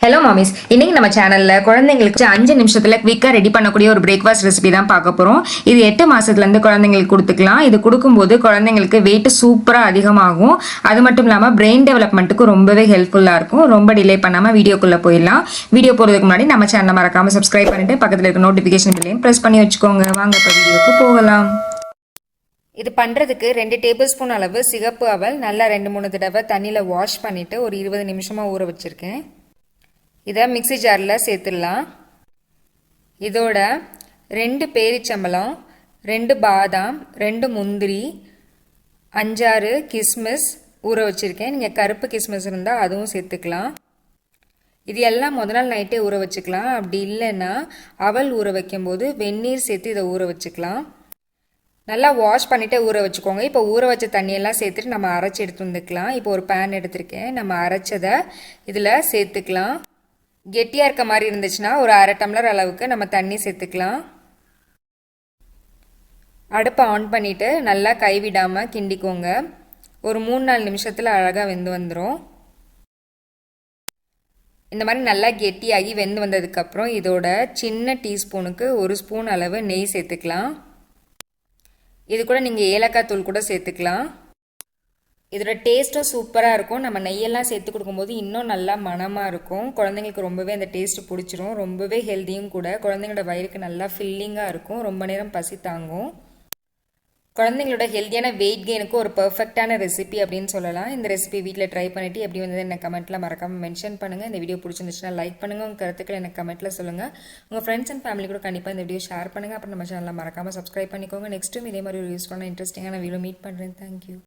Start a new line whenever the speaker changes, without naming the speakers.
Hello மாமிஸ், இன்னைக்கு நம்ம சேனல்ல குழந்தைங்களுக்கு 5 நிமிஷத்துல குவிக்கா ரெடி பண்ணக்கூடிய ஒரு பிரேக்ஃபாஸ்ட் ரெசிபி தான் பார்க்க போறோம். இது 8 மாசத்துல இருந்து குழந்தைங்களுக்கு கொடுத்துக்கலாம். இது கொடுக்கும்போது குழந்தைங்களுக்கு வெயிட் சூப்பரா அதிகமாகும். அது மட்டும் இல்லாம பிரெயின் டெவலப்மெண்ட்டுக்கு ரொம்பவே ஹெல்ப்ஃபுல்லா இருக்கும். ரொம்ப டிலே பண்ணாம வீடியோக்குள்ள போயிடலாம். வீடியோ போறதுக்கு முன்னாடி நம்ம சேனலை மறக்காம சப்ஸ்கிரைப் பண்ணிட்டு பக்கத்துல இருக்க நோட்டிபிகேஷன் பில்லையும் பிரஸ் பண்ணி வச்சுக்கோங்க. வாங்க இப்ப வீடியோக்கு போகலாம். இது பண்ணுறதுக்கு 2 டேபிள் ஸ்பூன் அளவு சிகப்பு அவல் நல்லா 2-3 தடவை தண்ணியில் வாஷ் பண்ணிவிட்டு ஒரு 20 நிமிஷமாக ஊற வச்சுருக்கேன். இதை மிக்ஸி ஜாரில் சேர்த்துடலாம். இதோட 2 பேரிச்சம்பழம், 2 பாதாம், 2 முந்திரி, 5-6 கிஸ்மிஸ் ஊற வச்சுருக்கேன். நீங்கள் கருப்பு கிஸ்மிஸ் இருந்தால் அதுவும் சேர்த்துக்கலாம். இது எல்லாம் முதல் நாள் நைட்டே ஊற வச்சுக்கலாம். அப்படி இல்லைன்னா அவல் ஊற வைக்கும்போது வெந்நீர் சேர்த்து இதை ஊற வச்சுக்கலாம். நல்லா வாஷ் பண்ணிவிட்டு ஊற வச்சுக்கோங்க. இப்போ ஊற வச்ச தண்ணியெல்லாம் சேர்த்துட்டு நம்ம அரைச்சி எடுத்து வந்துக்கலாம். இப்போ ஒரு பேன் எடுத்திருக்கேன். நம்ம அரைச்சதை இதில் சேர்த்துக்கலாம். கெட்டியாக இருக்க மாதிரி இருந்துச்சுன்னா ஒரு 1/2 டம்ளர் அளவுக்கு நம்ம தண்ணி சேர்த்துக்கலாம். அடுப்பை ஆன் பண்ணிவிட்டு நல்லா கைவிடாமல் கிண்டிக்கோங்க. ஒரு 3-4 நிமிஷத்தில் அழகாக வெந்து வந்துடும். இந்த மாதிரி நல்லா கெட்டியாகி வெந்து வந்ததுக்கப்புறம் இதோட சின்ன டீஸ்பூனுக்கு 1 ஸ்பூன் அளவு நெய் சேர்த்துக்கலாம். இது கூட நீங்கள் ஏலக்காய் தூள் கூட சேர்த்துக்கலாம். இதோட டேஸ்ட்டும் சூப்பராக இருக்கும். நம்ம நெய்யெல்லாம் சேர்த்து கொடுக்கும்போது இன்னும் நல்லா மணமாக இருக்கும். குழந்தைங்களுக்கு ரொம்பவே அந்த டேஸ்ட்டு பிடிச்சிரும். ரொம்பவே ஹெல்த்தியும் கூட. குழந்தைங்களோட வயிறுக்கு நல்லா ஃபில்லிங்காக இருக்கும். ரொம்ப நேரம் பசி தாங்கும். குழந்தைங்களோட ஹெல்த்தியான வெயிட் கெயினுக்கு ஒரு பர்ஃபெக்டான ரெசிபி அப்படின்னு சொல்லலாம். இந்த ரெசிபி வீட்டில் ட்ரை பண்ணிவிட்டு எப்படி வந்தது எனக்கு கமெண்ட்டில் மறக்காமல் மென்ஷன் பண்ணுங்கள். இந்த வீடியோ பிடிச்சிருந்துச்சுன்னா லைக் பண்ணுங்கள். உங்கள் கருத்துக்கள் எனக்கு கமெண்ட்டில் சொல்லுங்கள். உங்கள் ஃப்ரெண்ட்ஸ் அண்ட் ஃபேமிலி கூட கண்டிப்பாக இந்த வீடியோ ஷேர் பண்ணுங்கள். அப்புறம் நம்ம சேனலில் மறக்காமல் சப்ஸ்கிரைப் பண்ணிக்கோங்க. நெக்ஸ்ட்டும் இதே மாதிரி ஒரு யூஸ்ஃபுல்லான இன்ட்ரெஸ்டிங்கான வீடியோ மீட் பண்ணுறேன். தேங்க்யூ.